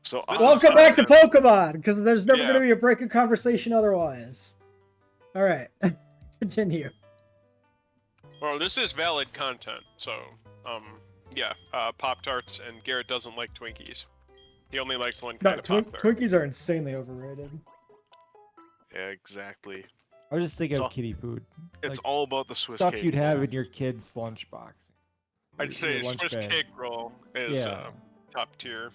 So Welcome back to Pokemon, because there's never going to be a break in conversation otherwise. All right, continue. Well, this is valid content, so, yeah, Pop-Tarts, and Garrett doesn't like Twinkies. He only likes one kind of Pop-Tart. Twinkies are insanely overrated. Yeah, exactly. I was just thinking of kitty food. It's like, all about the Swiss stuff cake you'd roll. have in your kid's lunchbox. I'd say Swiss cake roll is top tier.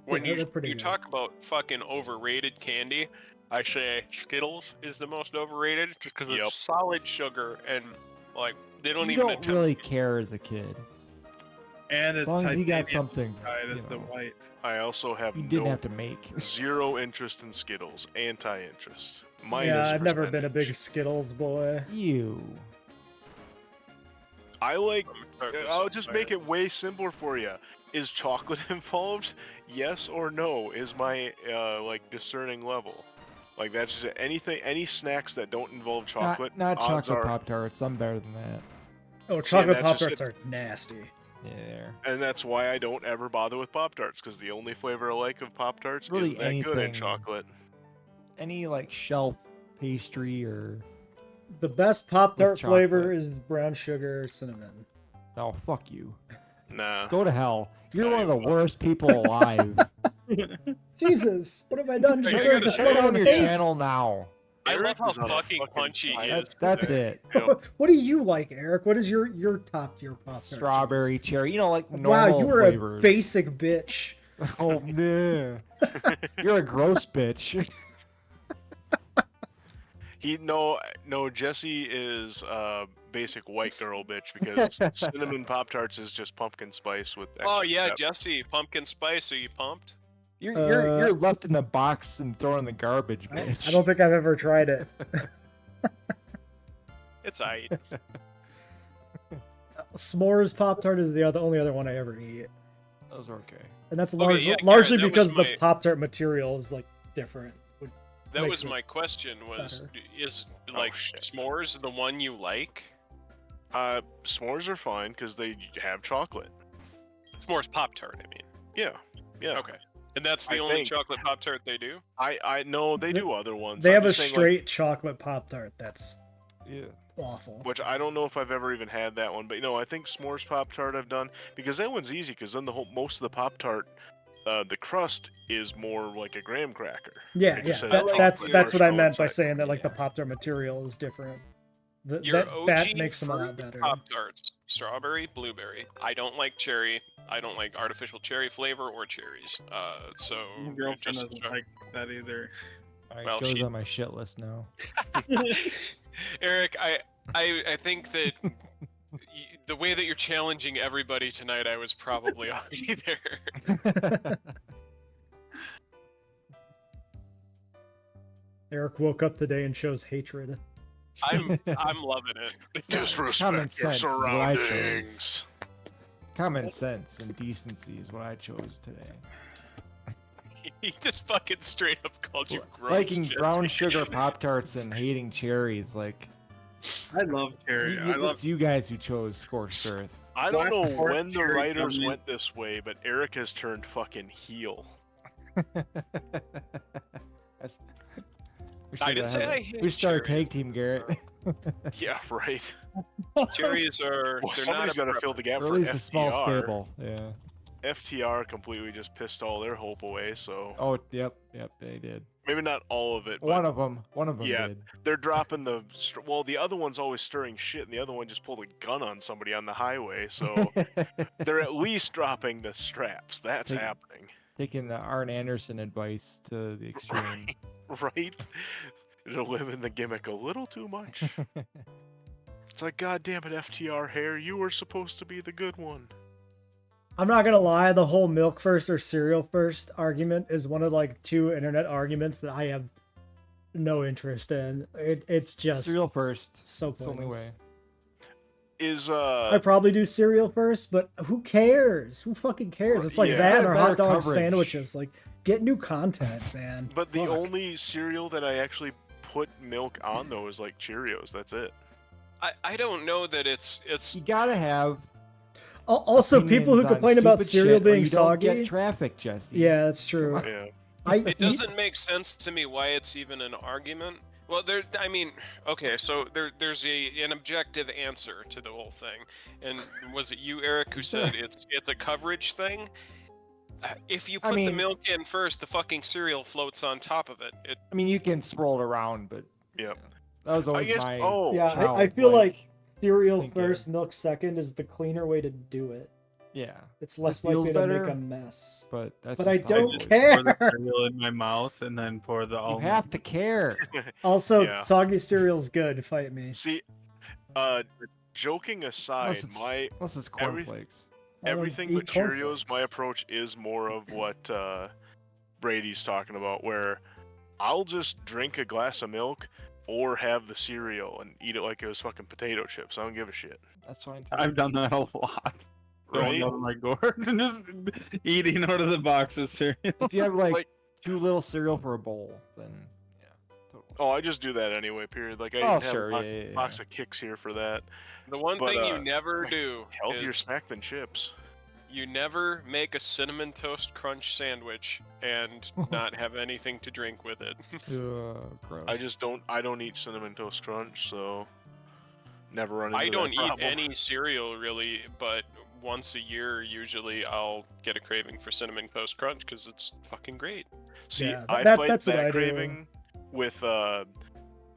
When you talk about fucking overrated candy, I say Skittles is the most overrated just because it's solid sugar and like they don't even attempt. Really care as a kid. And as long as you got something. The white. I also have have to make zero interest in Skittles. Anti-interest. Yeah, I've never been a big Skittles boy. I like. I'll just make it way simpler for you. Is chocolate involved? Yes or no is my like discerning level. Like that's just anything. Any snacks that don't involve chocolate. Not chocolate Pop-Tarts. I'm better than that. Oh, chocolate Pop-Tarts are nasty. Yeah. And that's why I don't ever bother with Pop-Tarts, because the only flavor I like of Pop-Tarts isn't that good in chocolate. Any like shelf pastry or. The best Pop-Tart flavor is brown sugar cinnamon. Oh, fuck you. Nah. Go to hell. You're one of the worst people alive. Jesus, what have I done? Shut down your channel now. I love how fucking punchy he is. That's it. What do you like, Eric? What is your top tier Pop-Tart? Strawberry, cherry. You know, like normal Wow, you were flavors. a basic bitch. Oh, man. You're a gross bitch. No, Jesse is basic white girl bitch because cinnamon Pop-Tarts is just pumpkin spice with extra pep. Jesse, pumpkin spice, are you pumped? You're left in the box and thrown in the garbage, bitch. I don't think I've ever tried it. It's aight. S'mores Pop-Tart is the only other one I ever eat. Those are okay. And that's largely because the Pop-Tart material is like different. That was my question, is like s'mores the one you like? S'mores are fine because they have chocolate. S'mores Pop-Tart, I mean. Yeah. Okay. And that's the only chocolate Pop-Tart they do? I know they do other ones. They have a straight chocolate Pop-Tart that's awful. Which I don't know if I've ever even had that one, but I think S'mores Pop-Tart I've done, because that one's easy, because then most of the Pop-Tart, the crust is more like a graham cracker. Yeah. That's what I meant by saying that like the Pop-Tart material is different. That makes them a lot better. Pop-Tarts, strawberry, blueberry. I don't like cherry. I don't like artificial cherry flavor or cherries. So my girlfriend doesn't like that either. Alright, Joe's on my shit list now. Eric, I think that the way that you're challenging everybody tonight, I was probably already there. Eric woke up today and shows hatred. I'm loving it. Disrespect your surroundings. Common sense and decency is what I chose today. He just fucking straight up called you gross. Liking brown sugar Pop-Tarts and hating cherries, like. I love cherry. It's you guys who chose Scorched Earth. I don't know when the writers went this way, but Eric has turned fucking heel. I didn't say I hate we should start a tag team, Garrett. Yeah, right. Cherries are. Somebody's got to fill the gap for at least FTR. A small stable. Yeah. FTR completely just pissed all their hope away. So. Oh, yep, they did. Maybe not all of it. But one of them yeah, did. They're dropping the. Well, the other one's always stirring shit, and the other one just pulled a gun on somebody on the highway. So they're at least dropping the straps. That's happening. Taking the Arn Anderson advice to the extreme. Right? It'll live in the gimmick a little too much. It's like, God damn it, FTR hair, you were supposed to be the good one. I'm not gonna lie, the whole milk first or cereal first argument is one of like two internet arguments that I have no interest in. It's just cereal first. So it's the only way. I probably do cereal first, but who cares? Who fucking cares? It's like that or hot dog sandwiches. Like, get new content, man. But the only cereal that I actually put milk on though is like Cheerios. That's it. I don't know that it's. You gotta have. Also, people who complain about cereal being soggy. Don't get traffic, Jesse. Yeah, that's true. Yeah. It doesn't make sense to me why it's even an argument. Well, I mean, okay, so there's an objective answer to the whole thing, and was it you, Eric, who said it's a coverage thing? If you put the milk in first, the fucking cereal floats on top of it. I mean, you can swirl it around, but Yep. That was always my. I feel like cereal first, milk second is the cleaner way to do it. Yeah, it's less likely to make a mess. But I don't care. Pour the cereal in my mouth and then pour the almond. You have to care. Also, soggy cereal's good. Fight me. See, joking aside, unless it's cornflakes. Everything but Cheerios, my approach is more of what Brady's talking about, where I'll just drink a glass of milk or have the cereal and eat it like it was fucking potato chips. I don't give a shit. That's fine too. I've done that a lot. Right? Out of my gourd and just eating out of the box of cereal. If you have like too little cereal for a bowl, then yeah, totally. Oh, I just do that anyway. Period. Like I have a box of Kicks here for that. The one thing you never do healthier snack than chips. You never make a cinnamon toast crunch sandwich and not have anything to drink with it. Gross. I don't eat cinnamon toast crunch, so never run into I don't that problem. eat any cereal really, but once a year usually I'll get a craving for cinnamon toast crunch because it's fucking great. See, I fight that craving with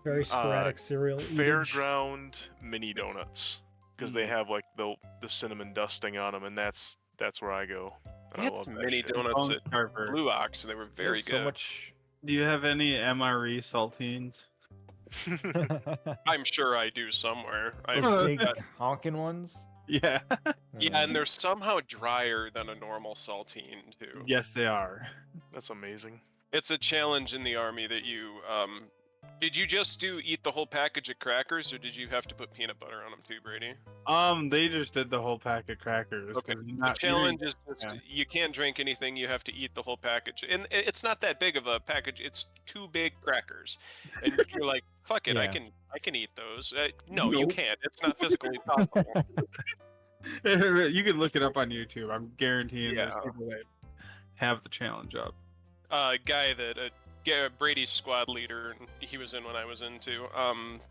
very sporadic cereal Fairground mini donuts because they have like the cinnamon dusting on them, and that's where I go. And I love that mini donuts at Blue Ox, they were very good. So much. Do you have any MRE saltines? I'm sure I do somewhere. Big honking ones. Yeah. Yeah, and they're somehow drier than a normal saltine too. Yes, they are. That's amazing. It's a challenge in the army that you did you just eat the whole package of crackers, or did you have to put peanut butter on them too, Brady? They just did the whole pack of crackers. Okay. The challenge is you can't drink anything. You have to eat the whole package, and it's not that big of a package. It's 2 big crackers, and you're like, "Fuck it, I can eat those." No, you can't. It's not physically possible. You can look it up on YouTube. I'm guaranteeing there's people that have the challenge up. Guy that Brady's squad leader, and he was in when I was in too.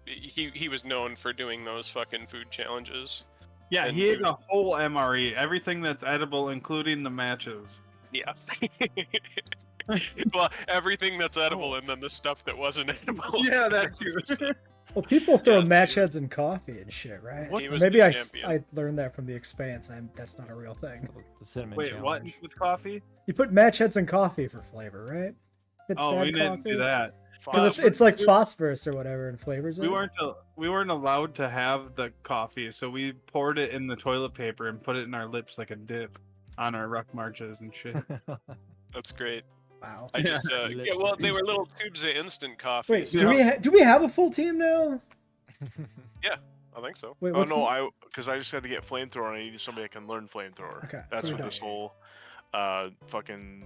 He was known for doing those fucking food challenges. Yeah, and he ate a whole MRE, everything that's edible, including the matches. Yeah. Well, everything that's edible, and then the stuff that wasn't edible. Yeah, that too. Well, people throw match heads in coffee and shit, right? Maybe I learned that from The Expanse, and that's not a real thing. The cinnamon challenge. What with coffee? You put match heads in coffee for flavor, right? We didn't do that. Because it's like phosphorus or whatever and flavors it. We weren't allowed to have the coffee, so we poured it in the toilet paper and put it in our lips like a dip on our ruck marches and shit. That's great. Wow. I just well, they were little tubes of instant coffee. Wait, do we have a full team now? Yeah, I think so. Wait, because I just had to get flamethrower, and I needed somebody that can learn flamethrower. Okay, that's what this whole fucking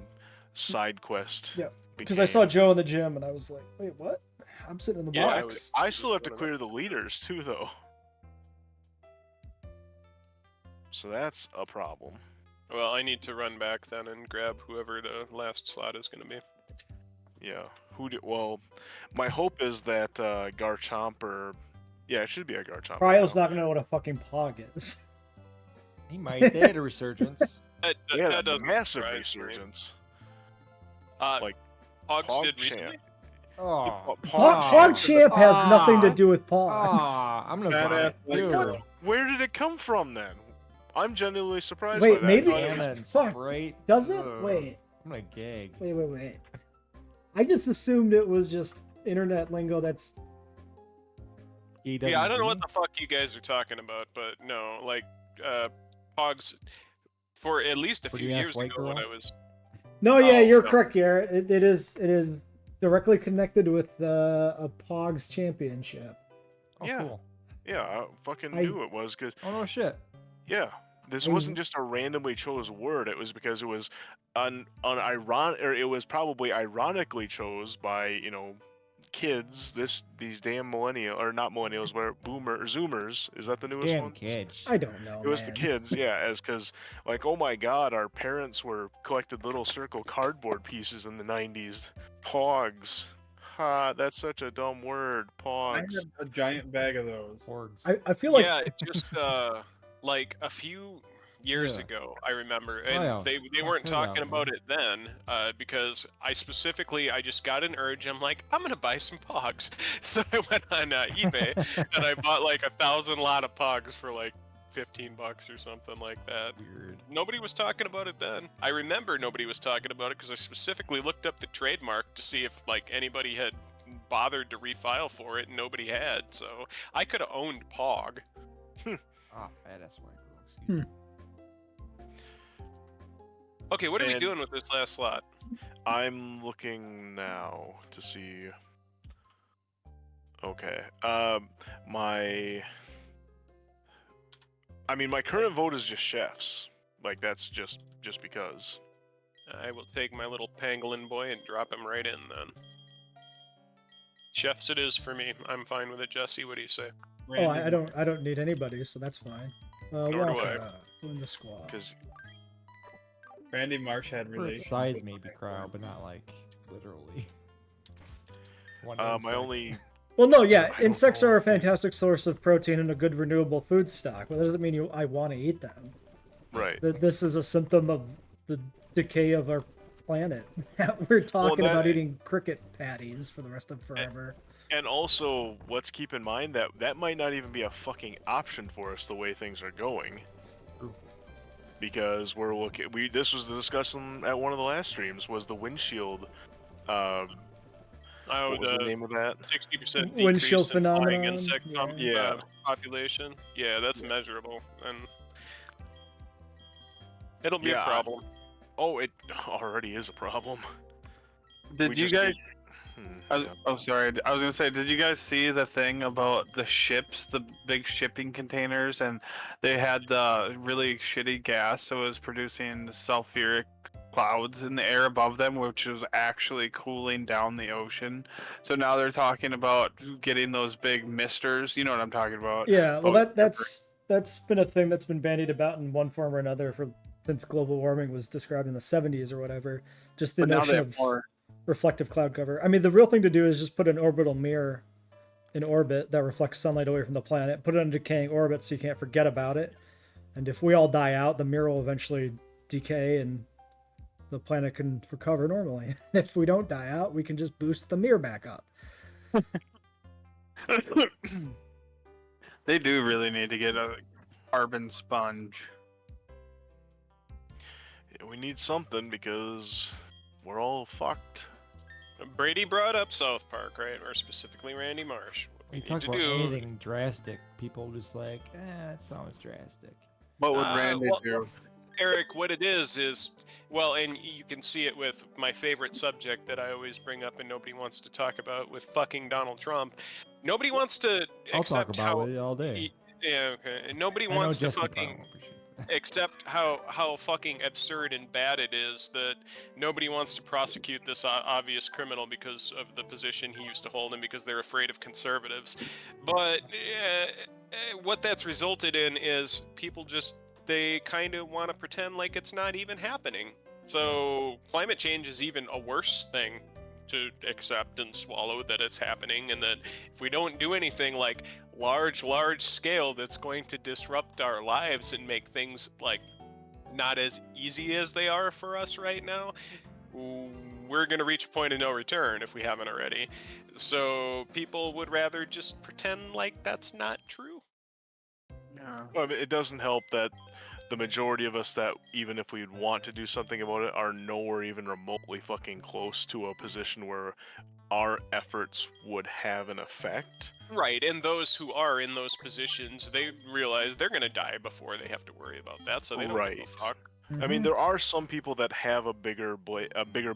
side quest. Yeah. Because I saw Joe in the gym, and I was like, wait, what? I'm sitting in the box. I still have to clear the leaders, too, though. So that's a problem. Well, I need to run back then and grab whoever the last slot is going to be. Yeah. Well, my hope is that Garchomp or... Yeah, it should be a Garchomp. Cryo's not going to know what a fucking Pog is. He might. They had a resurgence. That does massive resurgence. Like Pogs did recently. Oh, PogChamp has nothing to do with Pogs. I'm gonna buy it. Where did it come from then? I'm genuinely surprised. Wait, by that. maybe does it? Wait. I'm gonna gag. Wait. I just assumed it was just internet lingo. That's. Yeah, I don't know what the fuck you guys are talking about, but no, like Pogs for at least a few years ago when I was. No, yeah, you're correct, Garrett. It is directly connected with a Pogs championship. Oh, cool. Yeah, I fucking knew it was because. Oh no shit. Yeah, this wasn't just a randomly chose word. It was because it was it was probably ironically chose by kids, these damn millennial or not millennials, where Zoomers, is that the newest Damn one? kids. I don't know, It was man. the kids, yeah, as because like, oh my god, our parents were collected little circle cardboard pieces in the 90s. Pogs. Ha, that's such a dumb word. I Pogs. had a giant bag of those. Orgs. I feel like Yeah, just like a few years Yeah. ago, I remember, Oh, and yeah. they I've weren't heard talking that about one. it then, because I just got an urge. I'm like, I'm gonna buy some Pogs, so I went on eBay and I bought like 1,000 lot of Pogs for like $15 or something like that. Weird. Nobody was talking about it then. I remember nobody was talking about it because I specifically looked up the trademark to see if like anybody had bothered to refile for it, and nobody had. So I could have owned Pog. Ah, that's why it grows. Okay, what are we And- doing with this last slot? I'm looking now to see. Okay. My current vote is just chefs. Like that's just because. I will take my little pangolin boy and drop him right in then. Chefs it is for me. I'm fine with it. Jesse, what do you say? oh, I don't need anybody, so that's fine. Nor do Waka, in the squad. Because Randy Marsh had For relations. its size, with maybe cryo, but not like literally. One my insect. only Well, no, yeah, I don't insects know. are a fantastic source of protein and a good renewable food stock, but that doesn't mean I want to eat them. right. This is a symptom of the decay of our planet. We're talking about eating cricket patties for the rest of forever. And also, let's keep in mind that that might not even be a fucking option for us the way things are going. True. Because we're looking. This was the discussion at one of the last streams. Was the windshield? What was the name of that? 60% Windshield decrease in flying phenomenon, insect yeah. population. Yeah, that's measurable, and it'll be a Yeah, problem. Oh, it already is a problem. Did We you just guys? yeah. Oh, sorry. I was gonna say, did you guys see the thing about the ships, the big shipping containers, and they had the really shitty gas that was producing sulfuric clouds in the air above them, which was actually cooling down the ocean. So now they're talking about getting those big misters. You know what I'm talking about? Yeah, well, But- that's been a thing that's been bandied about in one form or another since global warming was described in the 70s or whatever. Just the But now notion they have of more. reflective cloud cover. I mean, the real thing to do is just put an orbital mirror in orbit that reflects sunlight away from the planet. Put it in a decaying orbit so you can't forget about it. And if we all die out, the mirror will eventually decay and the planet can recover normally. If we don't die out, we can just boost the mirror back up. They do really need to get a carbon sponge. We need something because we're all fucked. Brady brought up South Park, right? Or specifically Randy Marsh. What we You need talk to about do. anything drastic, people just like, it sounds drastic. What would Randy well, do? Eric, what it is, well, and you can see it with my favorite subject that I always bring up and nobody wants to talk about with fucking Donald Trump. Nobody wants to I'll talk accept about how. it all day. Yeah, okay. And nobody I know wants to Jesse fucking probably won't appreciate that. accept how fucking absurd and bad it is that nobody wants to prosecute this obvious criminal because of the position he used to hold and because they're afraid of conservatives. But what that's resulted in is people just they kind of want to pretend like it's not even happening. So climate change is even a worse thing to accept and swallow that it's happening, and that if we don't do anything like large scale that's going to disrupt our lives and make things like not as easy as they are for us right now, we're going to reach a point of no return if we haven't already. So people would rather just pretend like that's not true. Yeah. Well, I mean, it doesn't help that the majority of us that even if we'd want to do something about it are nowhere even remotely fucking close to a position where our efforts would have an effect. Right, and those who are in those positions, they realize they're going to die before they have to worry about that, so they don't give a fuck. I mean, there are some people that have a bigger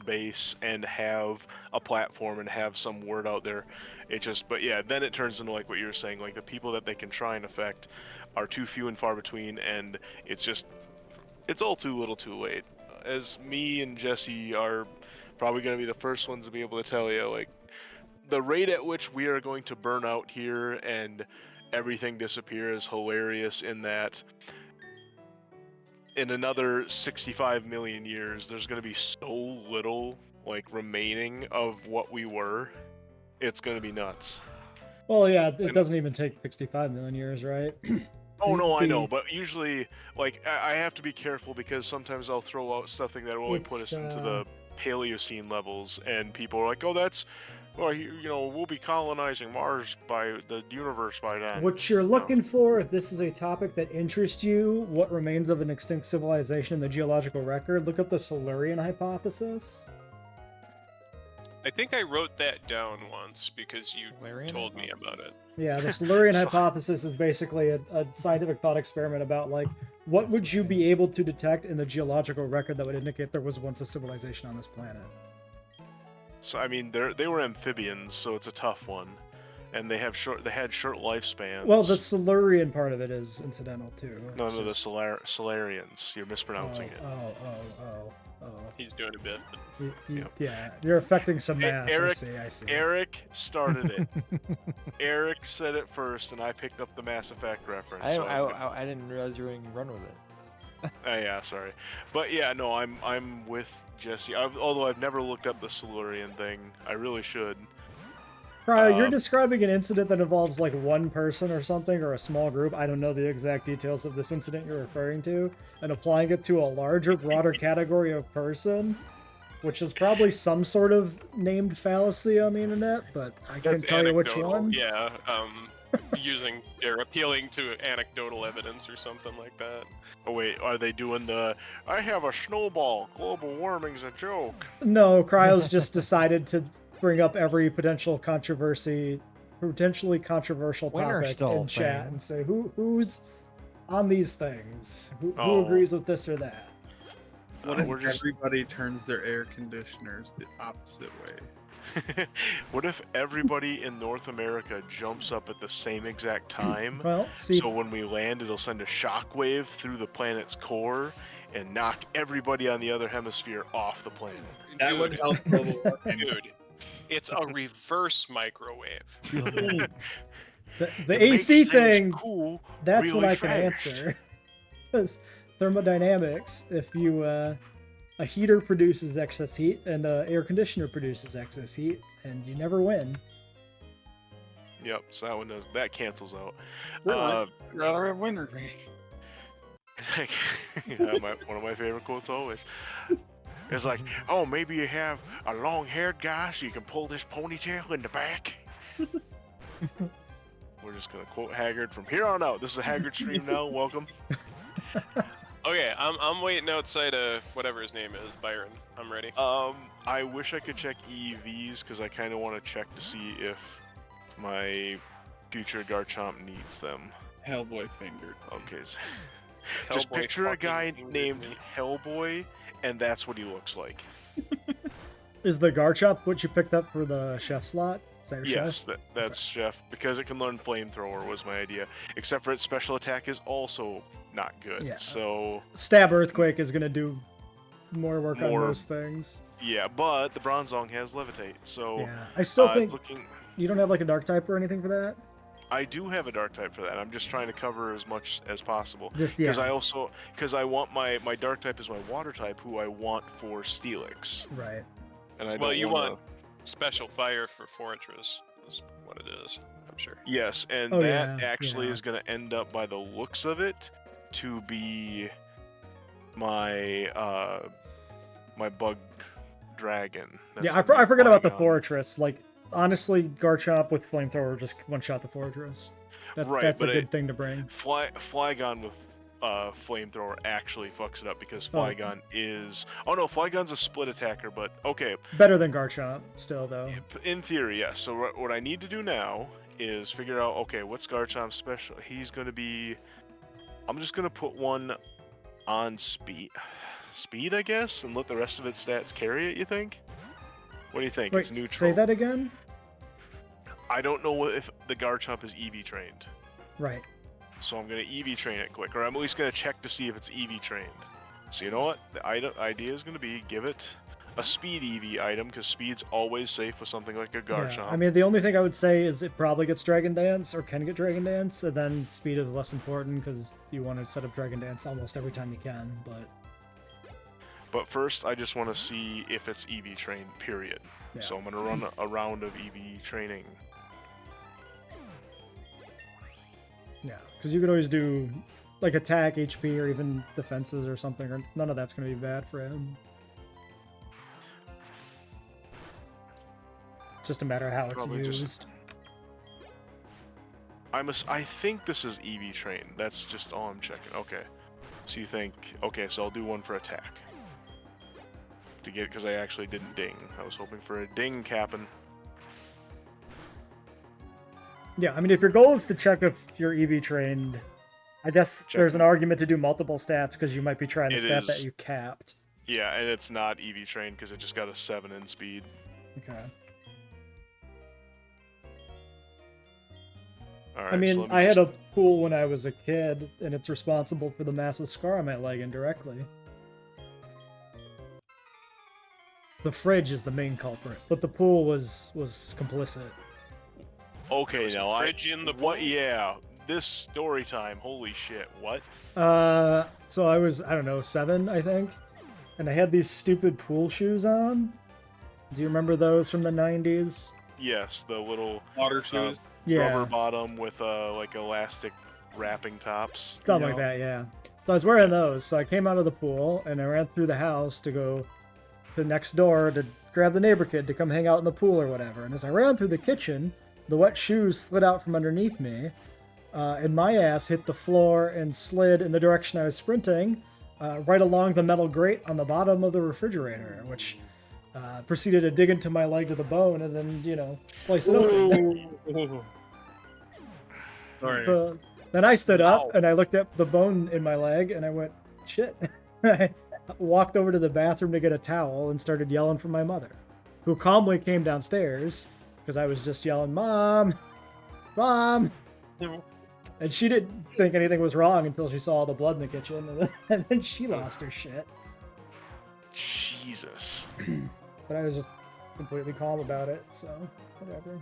base and have a platform and have some word out there. It just, but yeah, then it turns into like what you were saying, like the people that they can try and affect are too few and far between, and it's all too little too late. As me and Jesse are probably going to be the first ones to be able to tell you, like, the rate at which we are going to burn out here and everything disappear is hilarious in that in another 65 million years, there's going to be so little, like, remaining of what we were. It's going to be nuts. Well, yeah, it doesn't even take 65 million years, right? Oh, no, I know, but usually, like, I have to be careful because sometimes I'll throw out something that will only put us into the Paleocene levels, and people are like, oh, that's, well, you know, we'll be colonizing Mars by the universe by then. What you're looking for, if this is a topic that interests you, what remains of an extinct civilization in the geological record, look up the Silurian hypothesis. I think I wrote that down once because you told me about it. Yeah, the Silurian hypothesis is basically a scientific thought experiment about, like, what would you be able to detect in the geological record that would indicate there was once a civilization on this planet? So, I mean, they were amphibians, so it's a tough one. And they had short lifespans. Well, the Silurian part of it is incidental, too. No, the Solarians. You're mispronouncing it. Oh. He's doing a bit. Yeah, you're affecting some mass. I see. Eric started it. Eric said it first, and I picked up the Mass Effect reference. I didn't realize you were going to run with it. Yeah, sorry. But yeah, no, I'm with Jesse. Although I've never looked up the Silurian thing. I really should. Cryo, you're describing an incident that involves like one person or something, or a small group. I don't know the exact details of this incident you're referring to, and applying it to a larger, broader category of person, which is probably some sort of named fallacy on the internet, but I can't tell you which one. Yeah, using or appealing to anecdotal evidence or something like that. Oh wait, are they doing the I have a snowball, global warming's a joke? No, Cryo's just decided to bring up every potentially controversial topic in chat and say who's on these things, who agrees with this or that. What if everybody turns their air conditioners the opposite way? What if everybody in North America jumps up at the same exact time? Well, see, so when we land, it'll send a shockwave through the planet's core and knock everybody on the other hemisphere off the planet. That would help global warming. Dude, it's a reverse microwave. the AC thing, cool, that's really what I can fast. answer. Because thermodynamics, if you a heater produces excess heat and an air conditioner produces excess heat, and you never win. Yep, so that one does, that cancels out. Rather have winter. One of my favorite quotes always. It's like, oh, maybe you have a long-haired guy so you can pull this ponytail in the back. We're just gonna quote Haggard from here on out. This is a Haggard stream now. Welcome. Okay, I'm waiting outside of whatever his name is, Byron. I'm ready. I wish I could check EVs because I kind of want to check to see if my future Garchomp needs them. Hellboy fingered. Okay. Just picture a guy named Hellboy, and that's what he looks like. Is the Garchomp what you picked up for the chef slot? Is that your yes, chef? that's chef, because it can learn flamethrower was my idea. Except for its special attack is also not good. Yeah. So Stab Earthquake is gonna do more work on those things. Yeah, but the Bronzong has Levitate, so yeah, I still think you don't have like a Dark type or anything for that. I do have a Dark type for that. I'm just trying to cover as much as possible. Just because I want my Dark type is my Water type, who I want for Steelix. Right. And I want special fire for Fortress. Is what it is. I'm sure. Yes, and that actually is going to end up, by the looks of it, to be my my Bug Dragon. That's I forgot about the Fortress. Like, honestly, Garchomp with Flamethrower just one-shot the Fortress. That's a good thing to bring. Flygon with Flamethrower actually fucks it up because Flygon is... Oh no, Flygon's a split attacker, but okay. Better than Garchomp, still, though. In theory, yes. So what I need to do now is figure out, okay, what's Garchomp's special? He's going to be... I'm just going to put one on speed, I guess, and let the rest of its stats carry it, you think? What do you think? Wait, it's neutral. Say that again? I don't know if the Garchomp is EV trained. Right. So I'm going to EV train it quick, or I'm at least going to check to see if it's EV trained. So you know what? The idea is going to be give it a speed EV item, because speed's always safe with something like a Garchomp. Yeah, I mean, the only thing I would say is it probably gets Dragon Dance, or can get Dragon Dance, and then speed is less important, because you want to set up Dragon Dance almost every time you can, But first, I just want to see if it's EV trained, period. Yeah. So I'm going to run a round of EV training. Yeah, because you could always do, like, attack, HP, or even defenses or something, or none of that's going to be bad for him. It's just a matter of how it's used. I think this is EV trained. That's just all I'm checking. Okay. So you think, okay, so I'll do one for attack. To get, because I actually didn't ding. I was hoping for a ding capping. Yeah, I mean, if your goal is to check if you're EV trained, I guess there's an argument to do multiple stats, because you might be trying to stat that you capped. Yeah, and it's not EV trained because it just got a 7 in speed. Okay. Alright, I mean, so I had a pool when I was a kid, and it's responsible for the massive scar on my leg indirectly. The fridge is the main culprit, but the pool was complicit. Okay, now I... fridge in the pool? What? Yeah, this story time. Holy shit! What? So I was, I don't know, 7, I think, and I had these stupid pool shoes on. Do you remember those from the 90s? Yes, the little water shoes. Rubber bottom with like elastic wrapping tops. Something like that, yeah. So I was wearing those, so I came out of the pool and I ran through the house to go to next door to grab the neighbor kid to come hang out in the pool or whatever. And as I ran through the kitchen, the wet shoes slid out from underneath me, and my ass hit the floor and slid in the direction I was sprinting, right along the metal grate on the bottom of the refrigerator, which proceeded to dig into my leg to the bone and then, you know, slice it open. Sorry. So, then I stood up and I looked at the bone in my leg and I went, shit. I walked over to the bathroom to get a towel and started yelling for my mother, who calmly came downstairs because I was just yelling, Mom! Mom! And she didn't think anything was wrong until she saw all the blood in the kitchen, and then she lost her shit. Jesus. But I was just completely calm about it, so whatever.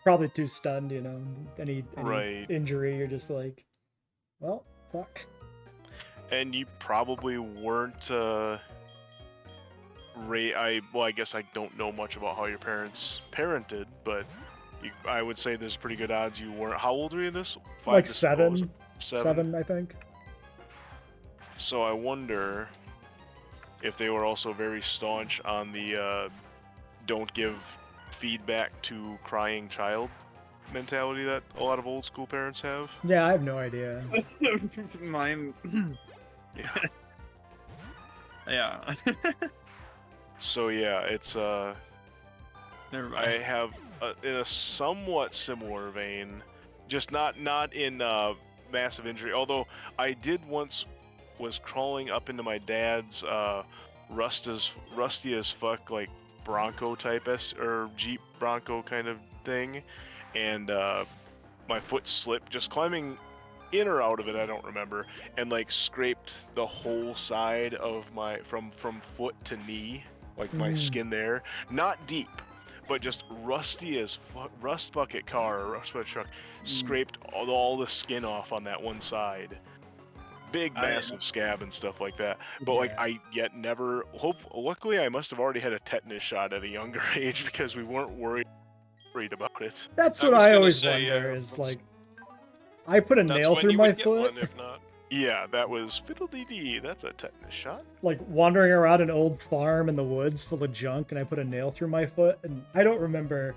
Probably too stunned, you know. Any right. injury, you're just like, well, fuck. And you probably weren't. I guess I don't know much about how your parents parented, but I would say there's pretty good odds you weren't. How old were you this? 5 like to 7. 7. 7, I think. So I wonder if they were also very staunch on the don't give feedback to crying child mentality that a lot of old school parents have. Yeah, I have no idea. Mine. Yeah. Yeah. So yeah, it's Never mind. I have in a somewhat similar vein, just not in massive injury. Although I did once was crawling up into my dad's rusty as fuck like Bronco type or Jeep Bronco kind of thing, and my foot slipped just climbing in or out of it, I don't remember, and like scraped the whole side of my from foot to knee, like my skin there, not deep, but just rusty as fuck, rust bucket car or rust bucket truck, scraped all the skin off on that one side. Big massive scab and stuff like that, but like I yet never luckily I must have already had a tetanus shot at a younger age because we weren't worried about it. That's what I always wonder is like I put a nail through my foot. If not. Yeah, that was fiddle-dee-dee. That's a tetanus shot. Like wandering around an old farm in the woods full of junk, and I put a nail through my foot, and I don't remember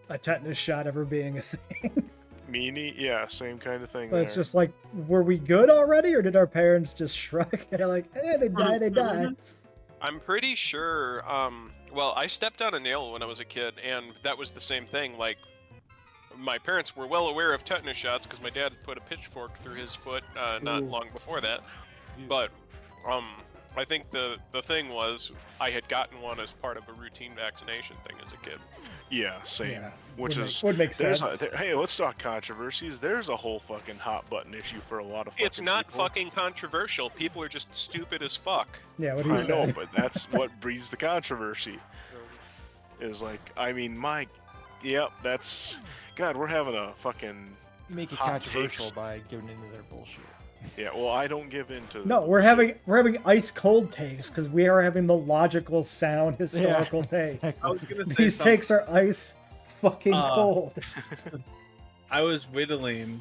a tetanus shot ever being a thing. Yeah, same kind of thing. But it's just like, were we good already, or did our parents just shrug and they're like, hey, they die. I'm pretty sure, well, I stepped on a nail when I was a kid, and that was the same thing. Like, my parents were well aware of tetanus shots because my dad put a pitchfork through his foot not long before that. But I think the thing was I had gotten one as part of a routine vaccination thing as a kid. Yeah, same. Yeah, Which would make sense. Hey, let's talk controversies. There's a whole fucking hot button issue for a lot of fucking It's not people. fucking controversial. People are just stupid as fuck. Yeah, what do you I say? know, but that's what breeds the controversy. Is like, I mean, yep, that's... God, we're having a fucking... Make it hot controversial takes. by giving into their bullshit. Yeah, well, I don't give in to... No, we're having ice cold takes because we are having the logical, sound, historical takes. I was gonna say These takes are ice fucking cold. I was whittling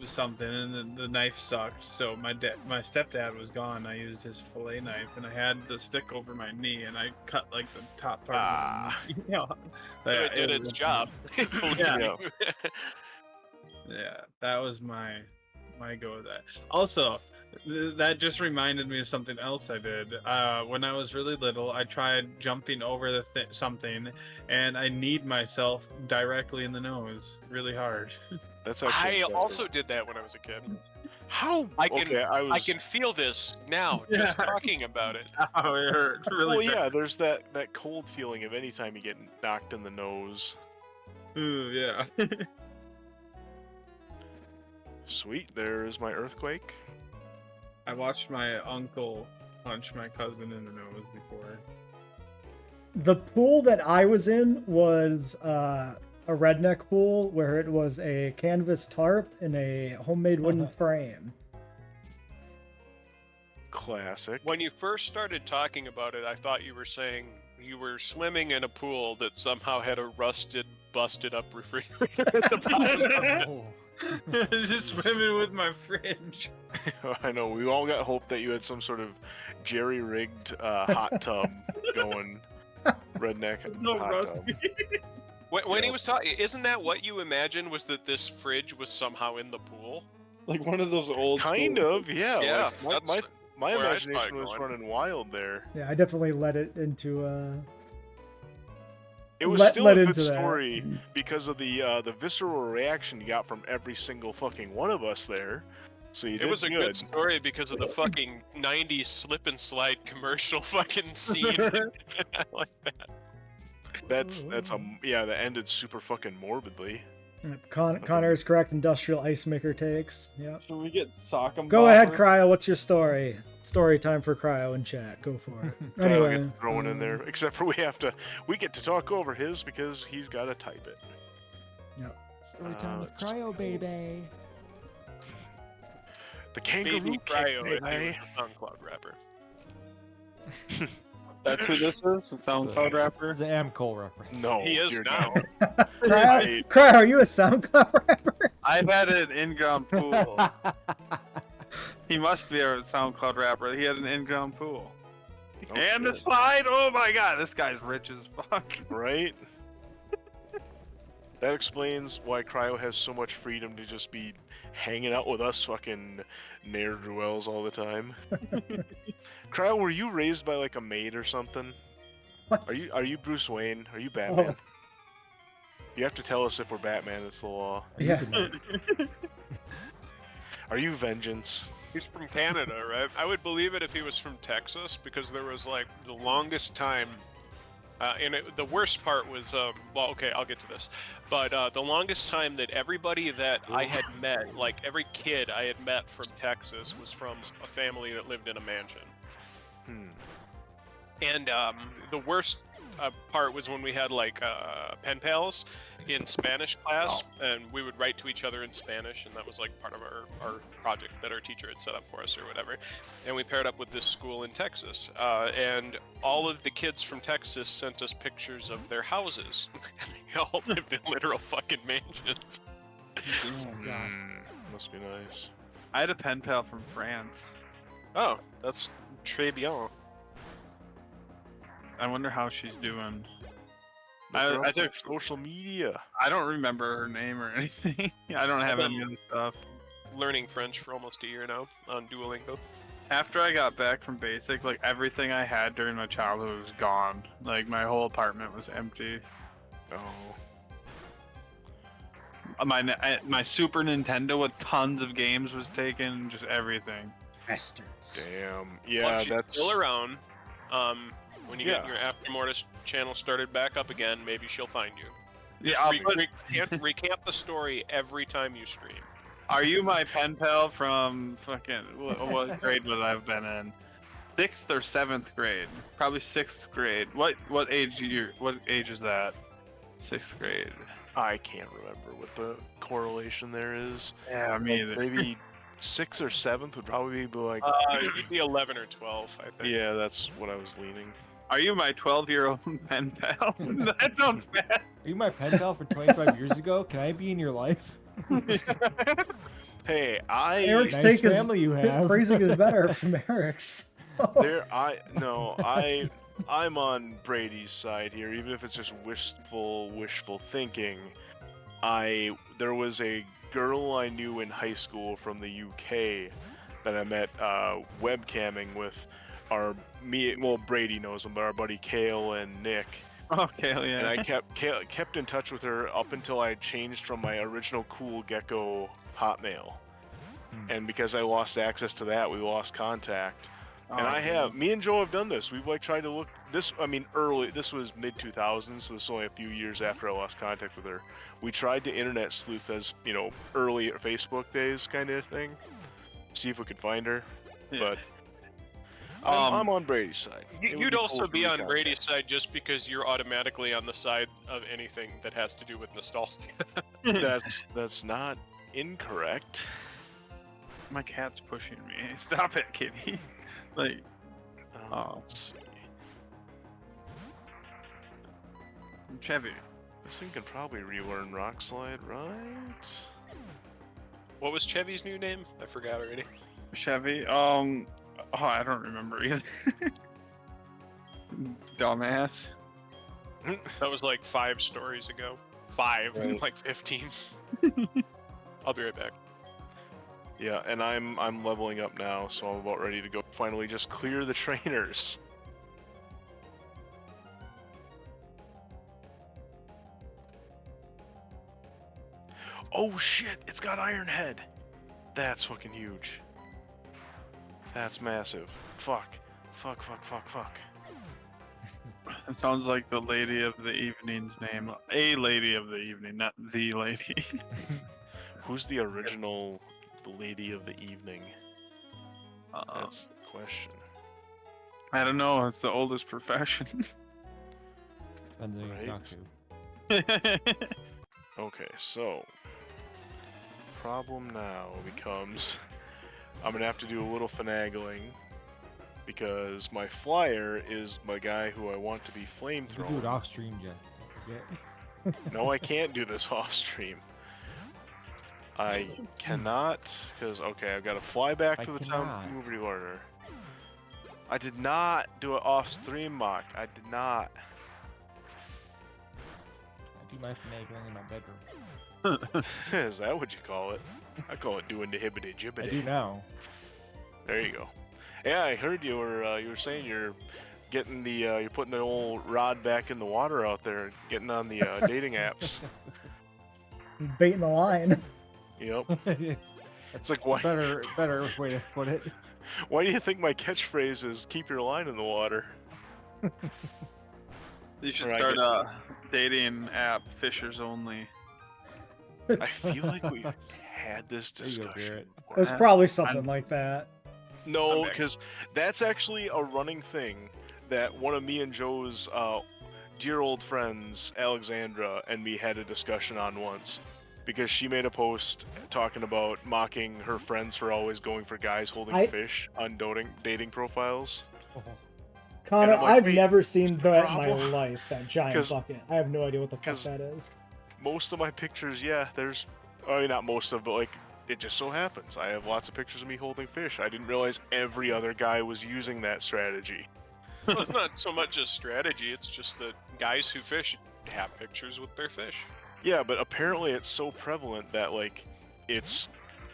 something and the knife sucked, so my stepdad was gone. I used his fillet knife and I had the stick over my knee and I cut like the top part of my knee. It did its job. Yeah. Yeah, that was my go with that. Also, that just reminded me of something else I did. When I was really little, I tried jumping over something, and I kneed myself directly in the nose, really hard. That's actually I also did that when I was a kid. How? I can feel this now, just talking about it. Oh, it hurt really Well, bad. yeah, there's that cold feeling of any time you get knocked in the nose. Ooh, yeah. Sweet, there's my earthquake. I watched my uncle punch my cousin in the nose before. The pool that I was in was a redneck pool where it was a canvas tarp in a homemade wooden frame. Classic. When you first started talking about it, I thought you were saying you were swimming in a pool that somehow had a busted up refrigerator at the bottom. Just swimming with my fridge. I know, we all got hope that you had some sort of jerry-rigged hot tub going. Redneck No hot rust. tub. When he was talking, isn't that what you imagined, was that this fridge was somehow in the pool? Like one of those old Kind of, yeah. Yeah, Like, that's my where I was imagination was going. running wild there. Yeah, I definitely let it into It was Let still a good into that. story because of the visceral reaction you got from every single fucking one of us there. So you did It was a good. good story because of the fucking 90s slip and slide commercial fucking scene. I like that. That's yeah, that ended super fucking morbidly. Connor is correct. Industrial ice maker takes. Yeah. Should we get sock 'em Go ahead, bopper? Cryo. What's your story? Story time for Cryo in chat. Go for it. Anyway, Anyway, gets thrown in there. Except for we get to talk over his because he's got to type it. Story time with Cryo, baby. The kangaroo Baby kick, Cryo, baby. I think, was a SoundCloud rapper. That's who this is? The SoundCloud rapper? It's an Amcol reference. No, He is dear now. God. Cryo, are you a SoundCloud rapper? I've had an in-ground pool. He must be a SoundCloud rapper. He had an in-ground pool. Oh, And the shit. slide! Oh my god, this guy's rich as fuck. Right? That explains why Cryo has so much freedom to just be hanging out with us fucking ne'er-do-wells all the time. Cryo, were you raised by like a maid or something? What? Are you Bruce Wayne? Are you Batman? Oh, You have to tell us if we're Batman, it's the law. yeah. Are you Vengeance? He's from Canada, right? I would believe it if he was from Texas, because there was like the longest time, the worst part was, well, okay, I'll get to this, but the longest time that everybody that I had met, like every kid I had met from Texas, was from a family that lived in a mansion. And the worst part was when we had like pen pals in Spanish class, and we would write to each other in Spanish, and that was like part of our project that our teacher had set up for us or whatever. And we paired up with this school in Texas, and all of the kids from Texas sent us pictures of their houses. They all lived in literal fucking mansions. Oh, God. Must be nice. I had a pen pal from France. Oh, that's très bien. I wonder how she's doing. Look her I up took. on social media. I don't remember her name or anything. I don't have any of the stuff. Learning French for almost a year now on Duolingo. After I got back from basic, like everything I had during my childhood was gone. Like my whole apartment was empty. Oh. My Super Nintendo with tons of games was taken. Just everything. Bastards. Damn. Yeah, well, she's that's still around. When you get your Aftermortis channel started back up again, maybe she'll find you. Yeah, recant the story every time you stream. Are you my pen pal from fucking what grade would I have been in? 6th or 7th grade? Probably 6th grade. What age is that? 6th grade. I can't remember what the correlation there is. Yeah, I mean maybe 6th or 7th would probably be like. You'd be 11 or 12, I think. Yeah, that's what I was leaning. Are you my 12-year-old pen pal? That sounds bad. Are you my pen pal for 25 years ago? Can I be in your life? Hey, Eric's nice take family you have. phrasing is better from Eric's. I'm on Brady's side here, even if it's just wishful thinking. There was a girl I knew in high school from the UK that I met webcamming with Brady knows them, but our buddy Kale and Nick. Oh, Kale, yeah. And I kept in touch with her up until I changed from my original Cool Gecko Hotmail. And because I lost access to that, we lost contact. And me and Joe have done this. We've tried to look this was mid 2000s, so this is only a few years after I lost contact with her. We tried to internet sleuth as, early Facebook days kind of thing. See if we could find her. Yeah. But I'm on Brady's side. You'd also be on Brady's side just because you're automatically on the side of anything that has to do with nostalgia. That's not incorrect. My cat's pushing me. Stop it, kitty. Let's see. Chevy. This thing can probably relearn Rock Slide, right? What was Chevy's new name? I forgot already. Chevy? I don't remember either. Dumbass. That was like 5 stories ago. 5, right. Like 15. I'll be right back. Yeah, and I'm leveling up now, so I'm about ready to go finally just clear the trainers. Oh shit, it's got Iron Head. That's fucking huge. That's massive. Fuck. It sounds like the Lady of the Evening's name. A Lady of the Evening, not the lady. Who's the original Lady of the Evening? That's the question. I don't know. It's the oldest profession. Depends on who you talk to. Okay, so problem now becomes I'm gonna have to do a little finagling because my flyer is my guy who I want to be flamethrower. Do it off stream, Jeff. No, I can't do this off stream. I cannot, because, okay, I've got to fly back to the town move reorder. I did not do it off stream, Mock. I did not. I do my finagling in my bedroom. Is that what you call it? I call it doing the hibbity jibbity. I do now. There you go. Yeah, I heard you were saying you're getting you're putting the old rod back in the water out there, getting on the dating apps. Baiting the line. Yep. It's like, why? Better way to put it. Why do you think my catchphrase is "keep your line in the water"? You should start a dating app, Fishers Only. I feel like we've had this discussion. There's probably something like that. No, because that's actually a running thing that one of me and Joe's dear old friends, Alexandra, and me had a discussion on once. Because she made a post talking about mocking her friends for always going for guys holding fish on dating profiles. Connor, I've never seen that in my life, that giant bucket. I have no idea what the fuck that is. Most of my pictures, yeah, there's... I mean, not most of, but like, it just so happens. I have lots of pictures of me holding fish. I didn't realize every other guy was using that strategy. Well, it's not so much a strategy, it's just that guys who fish have pictures with their fish. Yeah, but apparently it's so prevalent that, like, it's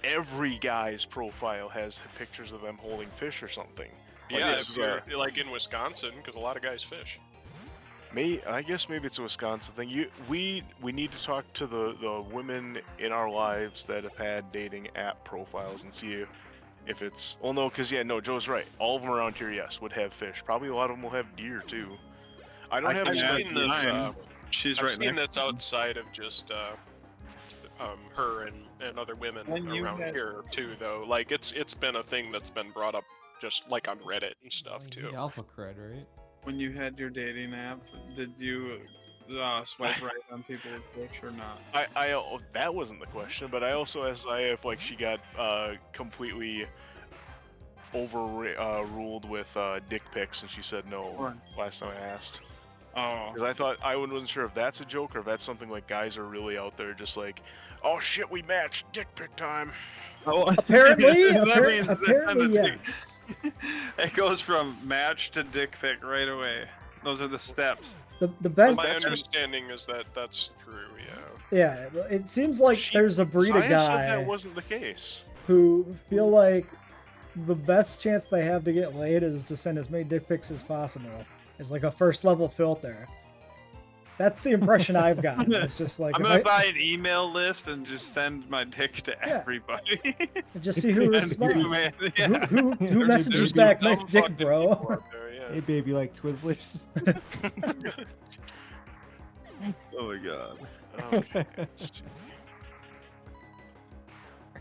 every guy's profile has pictures of them holding fish or something. Yeah, if you're, like, in Wisconsin, because a lot of guys fish. I guess maybe it's a Wisconsin thing. We need to talk to the women in our lives that have had dating app profiles and see If it's no, because no, Joe's right. All of them around here, yes, would have fish. Probably a lot of them will have deer too. I don't have. I've seen this. She's I've right seen next this outside of just her and other women around here too, though. Like it's been a thing that's been brought up just like on Reddit and stuff too. Alpha cred, right? When you had your dating app, did you swipe right on people with fish or not? That wasn't the question, but I also asked if like she got completely overruled with dick pics, and she said no last time I asked. Oh. Because I wasn't sure if that's a joke or if that's something like guys are really out there just like, oh shit, we matched, dick pic time. Oh. Apparently, apparently yes. It goes from match to dick pic right away. Those are the steps. The best. My understanding is that that's true. Yeah. Yeah, it seems like there's a breed of guy said that wasn't the case. Who feel like the best chance they have to get laid is to send as many dick pics as possible. It's like a first level filter. That's the impression I've gotten. It's just like I'm gonna buy an email list and just send my dick to everybody. And just see who responds. Who messages back? Nice dick, bro. Hey, baby, like Twizzlers. Oh my god. Okay.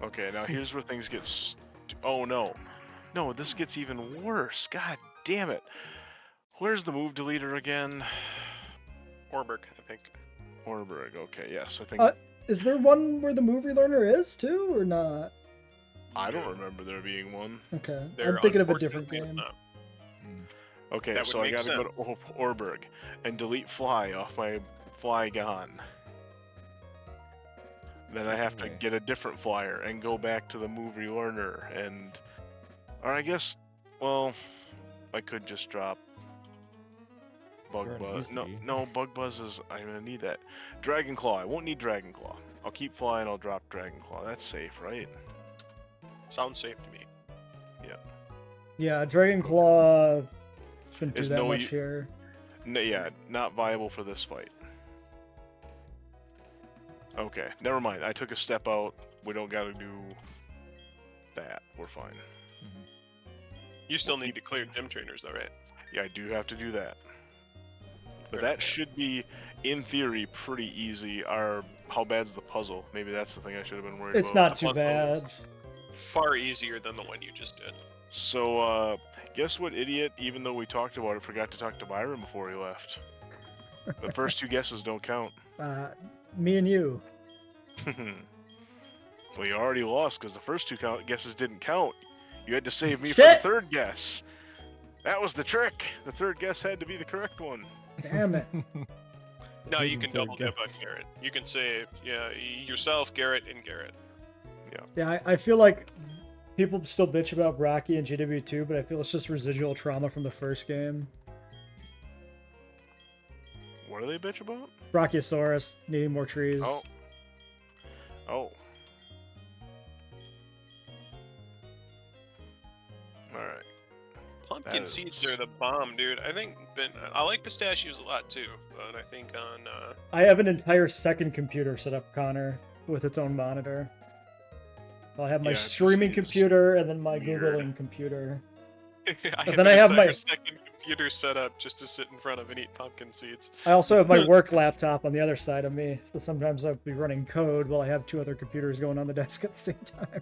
Okay, now here's where things get. Oh no, this gets even worse. God damn it. Where's the move deleter again? Orberg, I think. Orberg, okay, yes, I think. Is there one where the movie learner is too, or not? I don't remember there being one. Okay, I'm thinking of a different game. Not. Okay, so I gotta go to Orberg and delete fly off my Flygon. Then I have to get a different flyer and go back to the movie learner and... Or I guess, well, I could just drop Bug Buzz. No, Bug Buzz is... I'm gonna need that. Dragon Claw. I won't need Dragon Claw. I'll keep Fly and I'll drop Dragon Claw. That's safe, right? Sounds safe to me. Yeah. Yeah, Dragon Claw shouldn't do that much here. No, yeah, not viable for this fight. Okay, never mind. I took a step out. We don't gotta do that. We're fine. You still need to clear gym trainers, though, right? Yeah, I do have to do that. But that should be, in theory, pretty easy. How bad's the puzzle? Maybe that's the thing I should have been worried about. It's not too bad. Far easier than the one you just did. So, guess what idiot, even though we talked about it, forgot to talk to Byron before he left? The first two guesses don't count. Me and you. Well, you already lost because the first two guesses didn't count. You had to save me for the third guess. That was the trick. The third guess had to be the correct one. Damn it. No, you can double dip on Garrett. You can say, yourself, Garrett, and Garrett. Yeah, I feel like people still bitch about Brocky and GW2, but I feel it's just residual trauma from the first game. What do they bitch about? Brachiosaurus needing more trees. Oh. Alright. Pumpkin seeds are the bomb, dude. I like pistachios a lot too, but I think on... I have an entire second computer set up, Connor, with its own monitor. I have my streaming computer and then my Googling computer. I have my second computer set up just to sit in front of and eat pumpkin seeds. I also have my work laptop on the other side of me, so sometimes I'll be running code while I have two other computers going on the desk at the same time.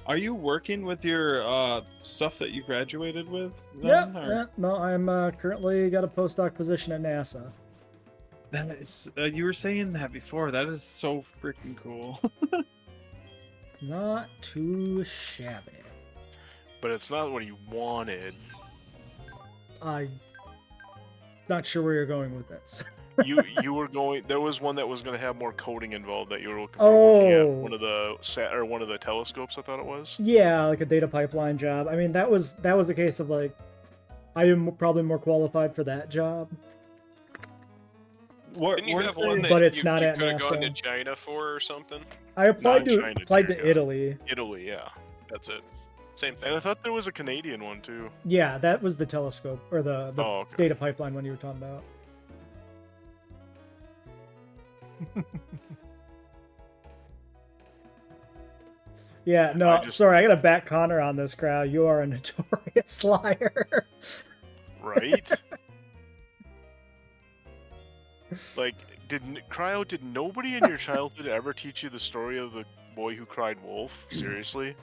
Are you working with your stuff that you graduated with? Then, yeah. No, I'm currently got a postdoc position at NASA. That is, you were saying that before. That is so freaking cool. Not too shabby. But it's not what you wanted. I'm not sure where you're going with this. you were going. There was one that was going to have more coding involved that you were looking for. One of the telescopes. I thought it was. Yeah, like a data pipeline job. I mean, that was the case of like, I am probably more qualified for that job. Didn't you have one that but it's not you at could have NASA. gone to China for or something? I applied to Italy. Italy, yeah. That's it. Same thing. And I thought there was a Canadian one too. Yeah, that was the telescope or the data pipeline one you were talking about. Yeah, no, sorry, I got to back Connor on this, crowd. You are a notorious liar. Right? Like, did nobody in your childhood ever teach you the story of the boy who cried wolf? Seriously?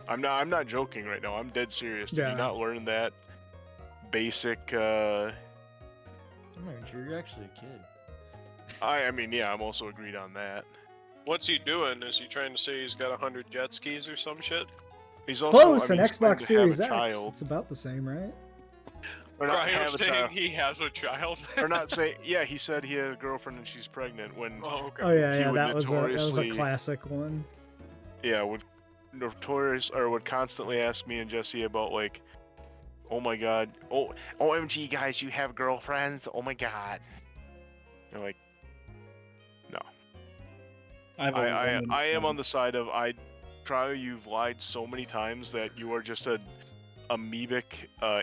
I'm not joking right now. I'm dead serious. Did you not learn that basic I'm not even sure you're actually a kid. I mean, yeah, I'm also agreed on that. What's he doing? Is he trying to say he's got 100 jet skis or some shit? He's also close, I mean, an Xbox Series X. Child. It's about the same, right? Or not have a child. He has a child. Or not saying, yeah, he said he had a girlfriend and she's pregnant when. Oh, okay. Oh yeah, that was a classic one. Yeah, would constantly ask me and Jesse about like, oh my god, oh OMG guys, you have girlfriends? Oh my god. They're like, no. I am on the side of Cryo, you've lied so many times that you are just a amoebic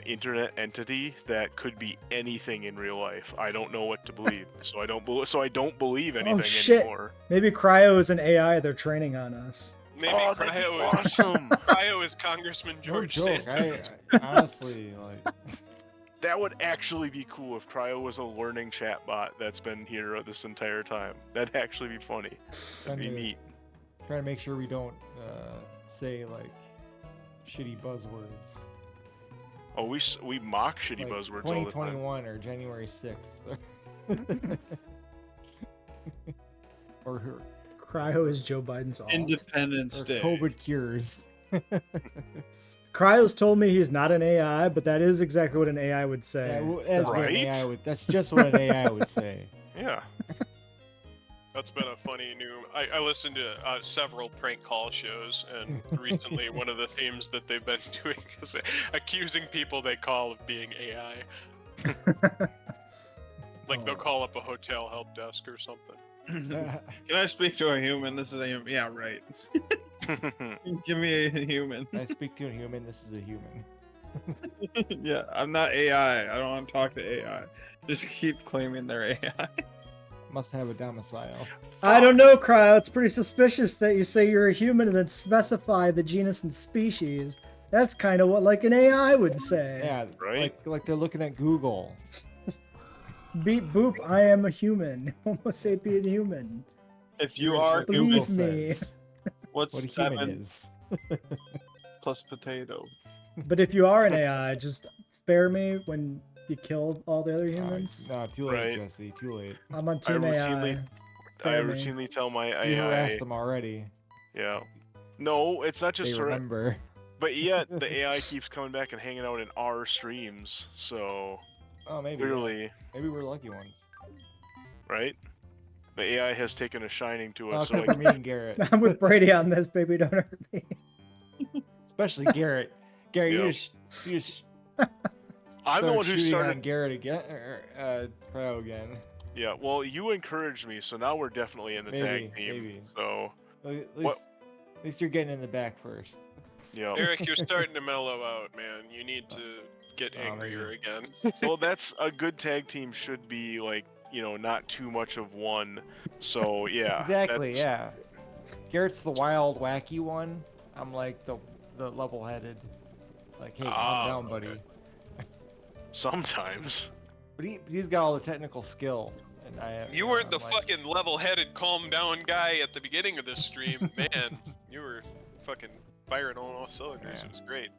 internet entity that could be anything in real life. I don't know what to believe, so I don't believe anything anymore. Maybe Cryo is an AI they're training on us. Maybe Cryo is awesome. Cryo is Congressman George Santos. I honestly like. That would actually be cool if Cryo was a learning chatbot that's been here this entire time. That'd actually be funny. That'd be neat. Trying to make sure we don't say like shitty buzzwords. Oh, we mock shitty like buzzwords all the time. 2021 or January 6th. or her. Cryo is Joe Biden's alt. Independence Day. COVID cures. Cryo's told me he's not an AI, but that is exactly what an AI would say. Right? That's just what an AI would say. Yeah. That's been a funny new. I listened to several prank call shows, and recently one of the themes that they've been doing is accusing people they call of being AI. Like they'll call up a hotel help desk or something. Can I speak to a human? This is a yeah, right. Give me a human. Can I speak to a human? This is a human. Yeah, I'm not AI. I don't want to talk to AI. Just keep claiming they're AI. Must have a domicile. I don't know, Cryo. It's pretty suspicious that you say you're a human and then specify the genus and species. That's kind of what like an AI would say. Yeah, right. Like they're looking at Google. Beep boop. I am a human. Homo sapien human. If you are believe Google me. says, what's what a 7 human is? plus potato? But if you are an AI, just spare me when you killed all the other humans. No, too late, Jesse. Too late. I'm on Team AI. I routinely tell my AI. You harassed them already. Yeah. No, it's not just they remember. But yet the AI keeps coming back and hanging out in our streams. So. Oh, maybe. Clearly. Yeah. Maybe we're lucky ones. Right. The AI has taken a shining to us. Except for me and Garrett. I'm with Brady on this, baby. Don't hurt me. Especially Garrett. Garrett, you just. I'm the one who started on Garrett again, Pro again. Yeah, well, you encouraged me, so now we're definitely in the tag team. Maybe. So at least you're getting in the back first. Yeah. Eric, you're starting to mellow out, man. You need to get angrier again. Well, that's a good tag team should be like, not too much of one. So yeah. Exactly. Yeah. Garrett's the wild, wacky one. I'm like the level-headed. Like, hey, calm down, buddy. Okay. Sometimes. But he's got all the technical skill, and You weren't the fucking level-headed, calm-down guy at the beginning of this stream, man. You were fucking firing on all cylinders. It was great.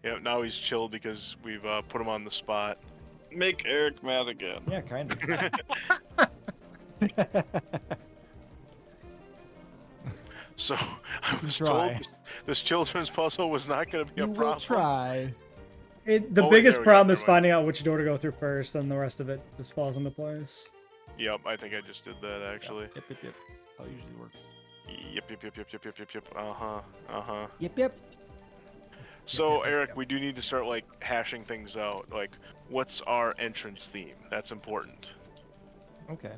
Yeah. Now he's chilled because we've put him on the spot. Make Eric mad again. Yeah, kind of. So I was told this children's puzzle was not going to be a problem. Will try. The biggest problem is finding out which door to go through first, and the rest of it just falls into place. Yep, I think I just did that actually. Yep. How it usually works. Yep. Yep. So Eric, we do need to start like hashing things out. Like, what's our entrance theme? That's important. Okay.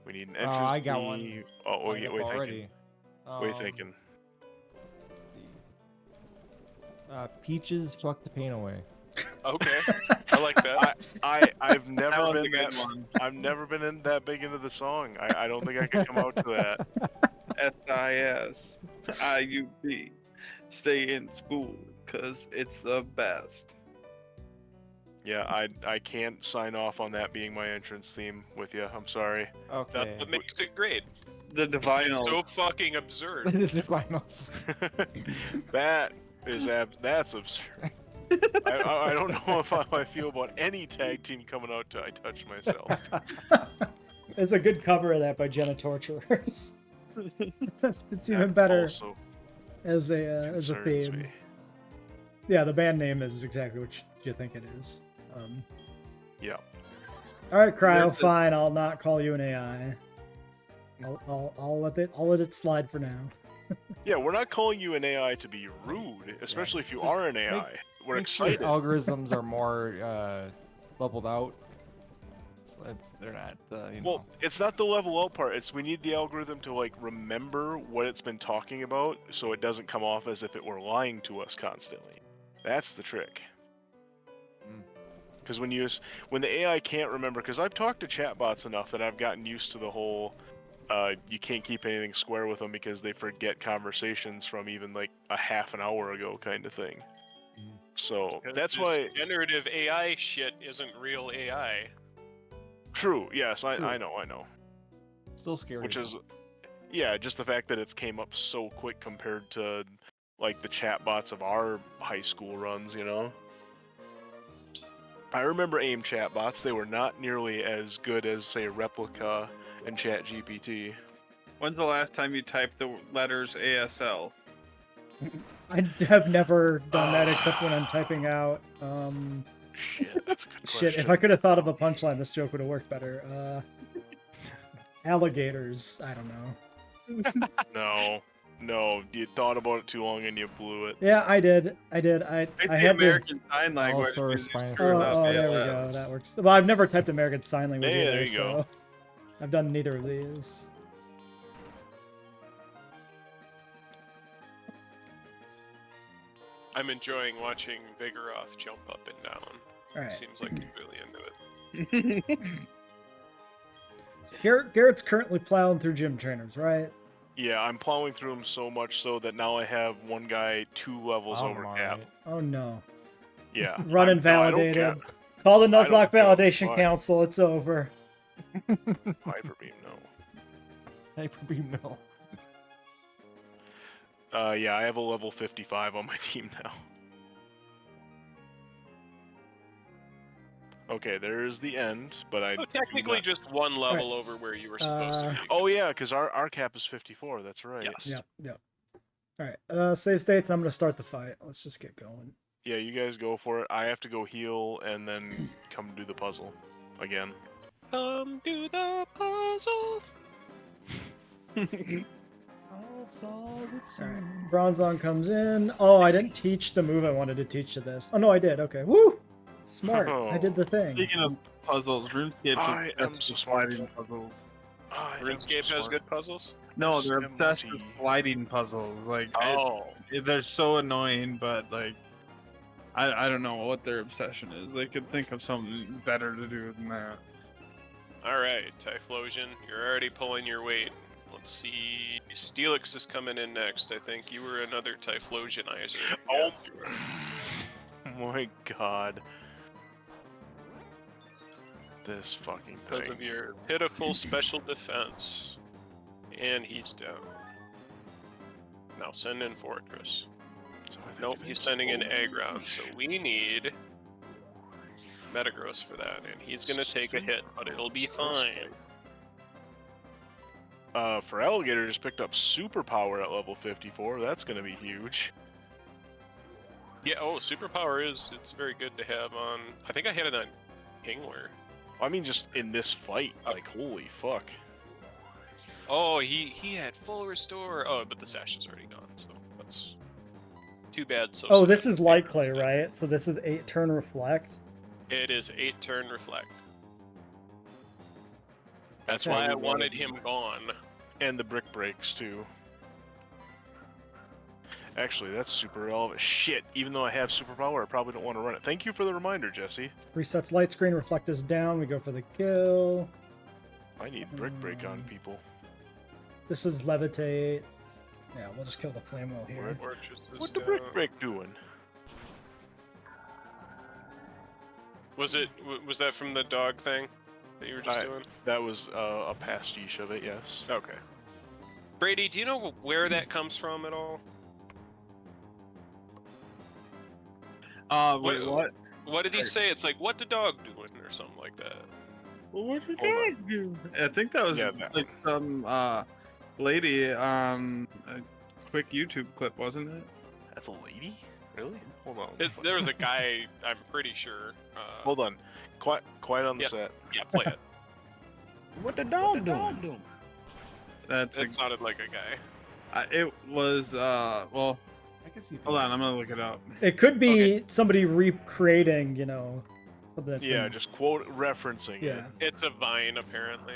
We need an entrance. I got one. Oh, wait, already. What are you thinking? Peaches fuck the pain away. Okay, I like that. I've never been that one. I've never been that big into the song. I don't think I could come out to that. SIS IUB. Stay in school, cause it's the best. Yeah, I can't sign off on that being my entrance theme with you. I'm sorry. Okay. That's what makes it great. The Divinals. It's so fucking absurd. The Divinals. That's absurd. I don't know how I feel about any tag team coming out to I Touch Myself. There's a good cover of that by Jenna Torturers. It's even better Also as a theme. me. Yeah, the band name is exactly what you think it is. Yeah. All right, Cryo, fine. I'll not call you an AI. I'll let it slide for now. Yeah, we're not calling you an AI to be rude, especially if you are an AI. We're excited. Sure algorithms are more leveled out. They're not. Well, it's not the level out part. It's we need the algorithm to like remember what it's been talking about, so it doesn't come off as if it were lying to us constantly. That's the trick. Because when the AI can't remember, because I've talked to chatbots enough that I've gotten used to the whole you can't keep anything square with them because they forget conversations from even like a half an hour ago kind of thing. So that's why generative AI shit isn't real AI. True. Yes, I know. Still scary. Which is, yeah, just the fact that it's came up so quick compared to like the chatbots of our high school runs, you know. I remember AIM chatbots. They were not nearly as good as, say, Replica and ChatGPT. When's the last time you typed the letters ASL? I have never done that except when I'm typing out. Shit, that's a good question. Shit, if I could have thought of a punchline, this joke would have worked better. Alligators. I don't know. No, you thought about it too long and you blew it. Yeah, I did. I It's had the American Sign Language. Also is Spanish. true about Oh, there we ALS. go. That works. Well, I've never typed American Sign Language Yeah, either, there you go. so I've done neither of these. I'm enjoying watching Vigoroth jump up and down. All right. Seems like he's really into it. Garrett's currently plowing through gym trainers, right? Yeah, I'm plowing through them so much so that now I have one guy 2 levels over cap. Oh no. Yeah. Run invalidated. Call the Nuzlocke Validation Council. It's over. Hyper Beam, no. Hyper Beam, no. Yeah, I have a level 55 on my team now. Okay, there's the end, but I... technically just one level over where you were supposed to be. Oh yeah, because our cap is 54, that's right. Yes. Yep. Alright, save states, and I'm going to start the fight. Let's just get going. Yeah, you guys go for it. I have to go heal and then come do the puzzle again. Come do the puzzle. Alright, Bronzong comes in. Oh, I didn't teach the move I wanted to teach to this. Oh no, I did. Okay. Woo! Smart. I did the thing. Speaking of puzzles, RuneScape am so smart. sliding puzzles. RuneScape has good puzzles? No, they're obsessed with sliding puzzles. Like, they're so annoying, but like, I don't know what their obsession is. They could think of something better to do than that. Alright, Typhlosion, you're already pulling your weight. Let's see. Steelix is coming in next. I think you were another Typhlosianizer. Oh my god. This fucking thing. Because of your pitiful special defense. And he's down. Now send in Fortress. So Nope, he's sending in Aggron, so we need Metagross for that, and he's gonna take a hit, but it'll be fine. For Alligator, just picked up Superpower at level 54. That's gonna be huge. Yeah, Superpower it's very good to have on... I think I had it on Kingler. I mean, just in this fight, like, holy fuck. Oh, he had full restore. Oh, but the sash is already gone, so that's too bad. So sad. This is Light Clay, right? So this is 8-turn Reflect? It is 8-turn Reflect. That's why I wanted him gone. And the Brick Breaks, too. Actually, that's super relevant. Shit, even though I have Superpower, I probably don't want to run it. Thank you for the reminder, Jesse. Resets light screen, Reflect is down, we go for the kill. I need Brick Break on people. This is levitate. Yeah, we'll just kill the flame wheel here. What's the brick break doing? Was that from the dog thing that you were just doing? That was a pastiche of it, yes. Okay. Brady, do you know where that comes from at all? Wait, what? What did he say? It's like, what the dog doing, or something like that. Well, what the dog do? I think that was like some lady on a quick YouTube clip, wasn't it? That's a lady? Really? Hold on. There was a guy, I'm pretty sure. Hold on. Quiet on the set. Yeah, play it. What the dog doing? It sounded like a guy. It was, well, I can see. hold on, I'm gonna look it up. It could be somebody recreating, something that's been... just quote referencing it. It's a Vine, apparently.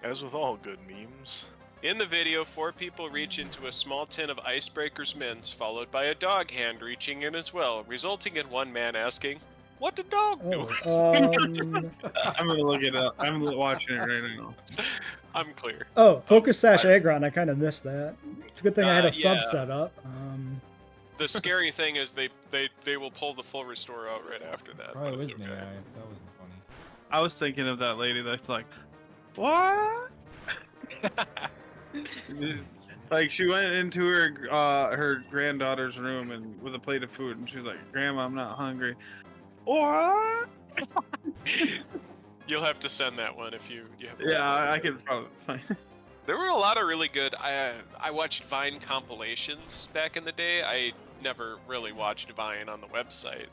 As with all good memes. In the video, 4 people reach into a small tin of Icebreaker's mints, followed by a dog hand reaching in as well, resulting in one man asking, "What the dog do?" I'm gonna look it up. I'm watching it right now. I'm clear. Oh, Focus Agron, I kind of missed that. It's a good thing I had a sub set up. The scary thing is they will pull the full restore out right after that. Oh, it was me. That wasn't funny. I was thinking of that lady that's like, what? Like she went into her granddaughter's room and with a plate of food, and she's like, "Grandma, I'm not hungry." What? You'll have to send that one if you have. Yeah, I can probably find it. There were a lot of really good. I watched Vine compilations back in the day. I never really watched Vine on the website,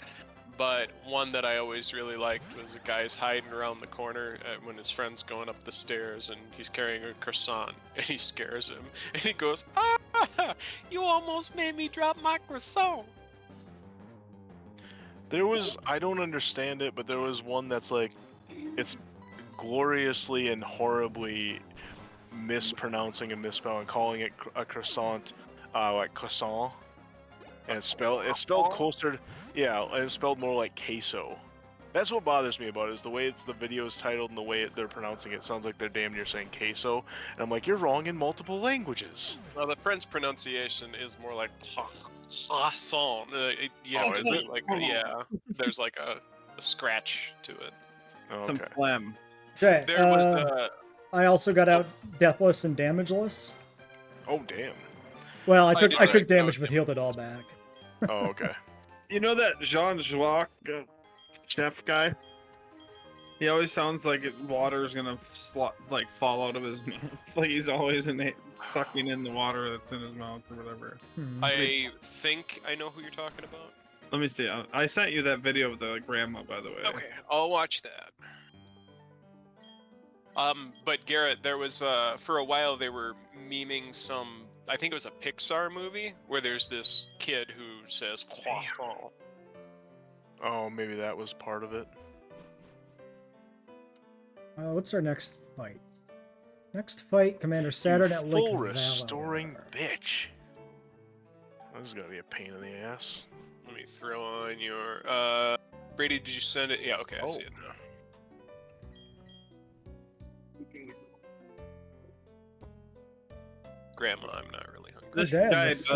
but one that I always really liked was a guy's hiding around the corner when his friend's going up the stairs and he's carrying a croissant and he scares him and he goes, "Ah, you almost made me drop my croissant." There was, I don't understand it, but there was one that's like, it's gloriously and horribly mispronouncing and misspelling, calling it a croissant, like croissant, and it's spelled closer. Yeah, and it's spelled more like queso. That's what bothers me about it, is the way the video is titled and the way they're pronouncing it. Sounds like they're damn near saying queso, and I'm like, you're wrong in multiple languages. Well, the French pronunciation is more like croissant. Is it? Like, yeah, there's like a scratch to it. Okay. Some phlegm. Okay. There was I also got out Deathless and Damageless. Oh damn. Well, I took damage but healed it all back. Oh okay. You know that Jean-Jacques chef guy? He always sounds like water's gonna fall out of his mouth. Like he's always sucking in the water that's in his mouth or whatever. I think I know who you're talking about. Let me see. I sent you that video of the grandma, by the way. Okay, I'll watch that. But Garrett, there was for a while they were memeing some. I think it was a Pixar movie where there's this kid who says croissant. Oh, maybe that was part of it. What's our next fight? Next fight, Commander Saturn at Lake Full restoring bitch. This is gonna be a pain in the ass. Let me throw on your Brady, did you send it? Yeah, okay, I see it now. Grandma, I'm not really hungry. This guy does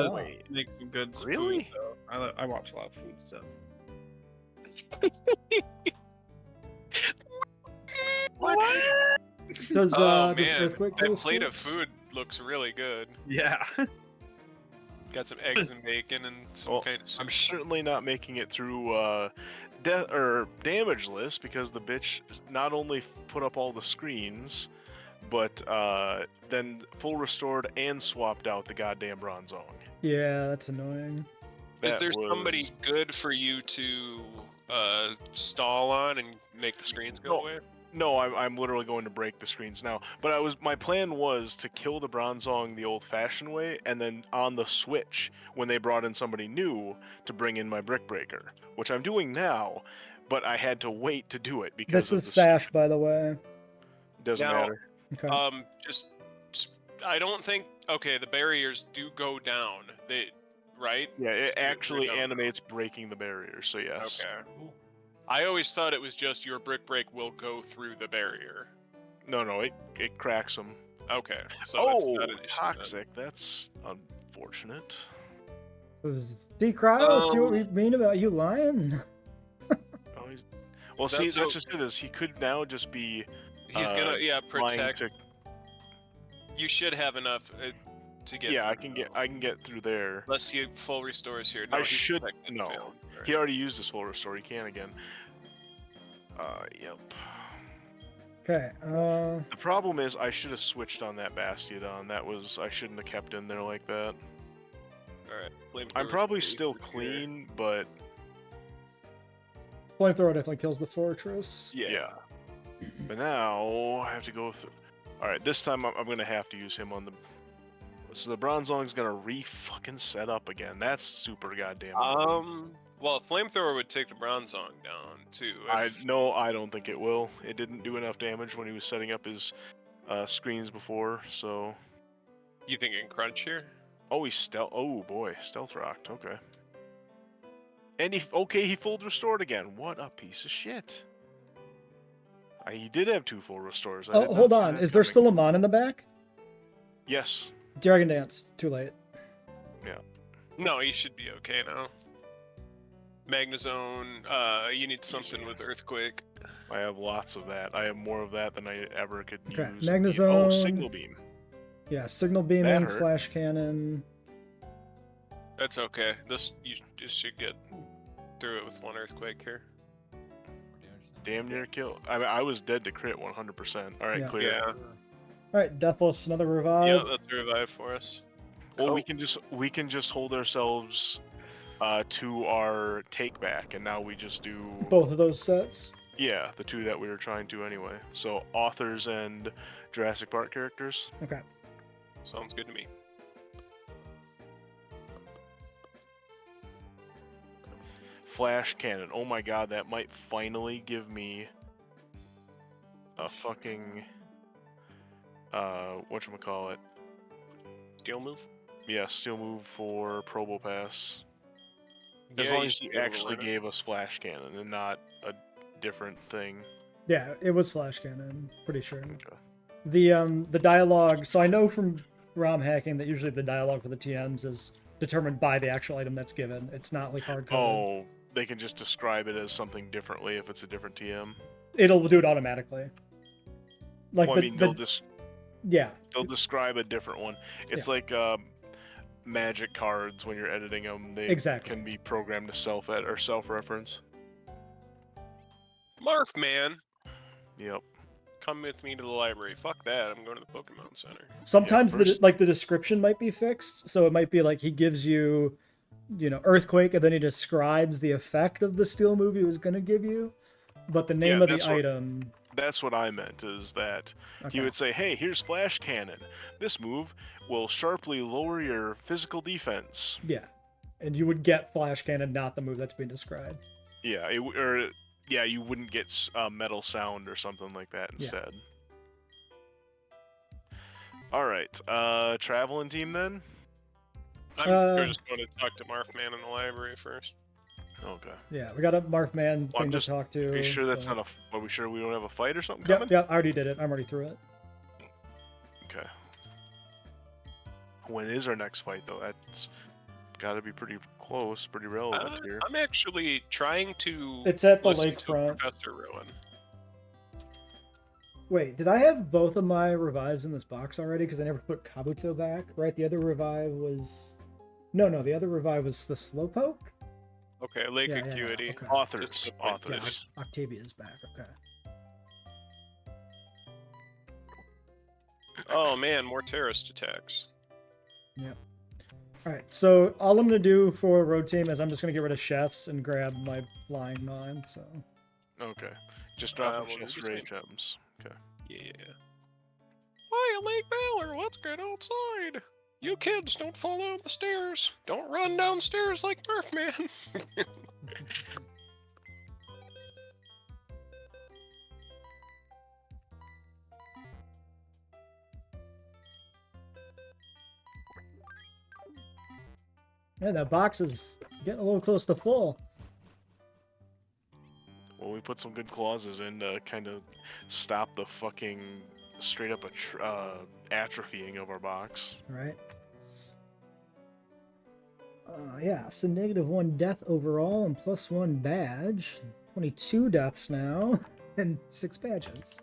make some good food, though. I watch a lot of food stuff. What? Does man, Earthquake that plate of food looks really good. Yeah. Got some eggs and bacon and some kind of soup. I'm certainly not making it through damageless because the bitch not only put up all the screens, but then full restored and swapped out the goddamn Bronzong. Yeah, that's annoying. Is there somebody good for you to stall on and make the screens go away? No, I'm literally going to break the screens now. But my plan was to kill the Bronzong the old-fashioned way, and then on the Switch, when they brought in somebody new, to bring in my Brick Breaker, which I'm doing now, but I had to wait to do it because this is Sash, by the way. Doesn't matter. Okay. I don't think. Okay, the barriers do go down. Right? Yeah, it actually animates breaking the barriers. So yes. Okay. I always thought it was just your brick break will go through the barrier. No, it cracks them. Okay. So it's Oh, not an issue toxic. That's unfortunate. See, Cryo, see what we mean about you lying? Oh, well, see, that's just it. Is he could now just be. He's gonna protect. To... You should have enough to get. Yeah, I can get through there. Unless he full restores here. No, I should no. Right. He already used his full restore. He can again. Yep. Okay. The problem is I should have switched on that Bastiodon. I shouldn't have kept in there like that. Alright. I'm probably still clean, but Flamethrower definitely kills the fortress. Yeah. But now I have to go through. Alright, this time I'm gonna have to use him on the. So the Bronzong's gonna fucking set up again. That's super goddamn. Well, a Flamethrower would take the Bronzong down too. I don't think it will. It didn't do enough damage when he was setting up his screens before, so. You thinking crunch here? Oh, he's stealth. Oh boy, stealth rocked. Okay. And he full restored again. What a piece of shit. He did have 2 full restores. Oh, hold on. Is there still a Mon in the back? Yes. Dragon Dance. Too late. Yeah. No, he should be okay now. Magnezone. You need something with Earthquake. I have lots of that. I have more of that than I ever could use. Magnezone. Oh, Signal Beam. Yeah, Signal Beaming, Flash Cannon. That's okay. You just should get through it with 1 Earthquake here. Damn near kill. I mean, I was dead to crit 100%. All right, clear. Yeah. All right, Deathless, another revive. Yeah, that's a revive for us. Well, we can just hold ourselves to our take back, and now we just do both of those sets. Yeah, the 2 that we were trying to anyway. So authors and Jurassic Park characters. Okay. Sounds good to me. Flash Cannon. Oh my god, that might finally give me a fucking whatchamacallit. Steel move? Yeah, steel move for Probopass. As long as he actually gave us Flash Cannon and not a different thing. Yeah, it was Flash Cannon, pretty sure. Okay. The dialogue, so I know from ROM hacking that usually the dialogue for the TMs is determined by the actual item that's given. It's not like hard-coded. Oh, they can just describe it as something differently if it's a different TM. It'll do it automatically. Like well, they'll describe a different one. It's like magic cards when you're editing them. They can be programmed to self-edit or self-reference. Marf, man. Yep. Come with me to the library. Fuck that. I'm going to the Pokemon Center. Sometimes the description might be fixed, so it might be like he gives you, Earthquake, and then he describes the effect of the steel move he was going to give you, but the name of the item. That's what I meant. Is that he would say, "Hey, here's Flash Cannon. This move will sharply lower your physical defense." Yeah, and you would get Flash Cannon, not the move that's being described. Yeah, you wouldn't get metal sound or something like that instead. All right, traveling team then. I'm just going to talk to Marf Man in the library first. Okay. Yeah, we got a Marf Man thing to talk to. Are you sure that's not a? Are we sure we don't have a fight or something coming? Yeah, I already did it. I'm already through it. Okay. When is our next fight though? That's got to be pretty close, pretty relevant here. I'm actually trying to. It's at the lakefront. Professor Rowan. Wait, did I have both of my revives in this box already? Because I never put Kabuto back, right? The other revive was. No, the other revive was the Slowpoke. Okay, Lake Acuity. Okay. Authors. Yeah, Octavia's back. Okay. Oh man, more terrorist attacks. Yep. All right, so all I'm gonna do for road team is I'm just gonna get rid of chefs and grab my flying mine. So. Okay. Just drop chefs rage items. Okay. Yeah. Hi, Lake Valor. Let's get outside. You kids, don't fall down the stairs. Don't run downstairs like Murph Man. Yeah, that box is getting a little close to full. Well, we put some good clauses in to kind of stop the fucking straight up atrophying of our box. Right. Yeah, so -1 death overall and +1 badge. 22 deaths now and 6 badges.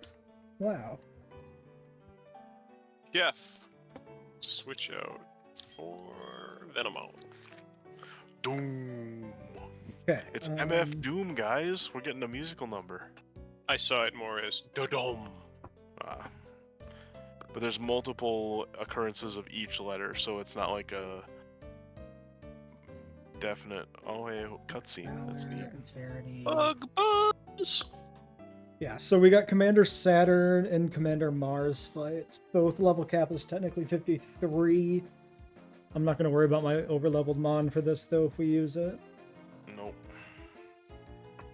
Wow. Jeff, switch out for Venomons. Doom. Okay. It's MF Doom, guys. We're getting a musical number. I saw it more as Dodom. But there's multiple occurrences of each letter, so it's not like a definite. Oh, hey, cutscene. That's neat. Bug buzz. Yeah, so we got Commander Saturn and Commander Mars fights. Both level cap is technically 53. I'm not going to worry about my overleveled Mon for this, though, if we use it. Nope.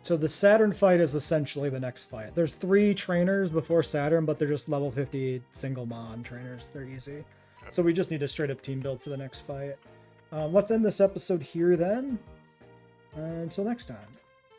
So the Saturn fight is essentially the next fight. There's 3 trainers before Saturn, but they're just level 50 single Mon trainers. They're easy. So we just need a straight-up team build for the next fight. Let's end this episode here, then. Until next time.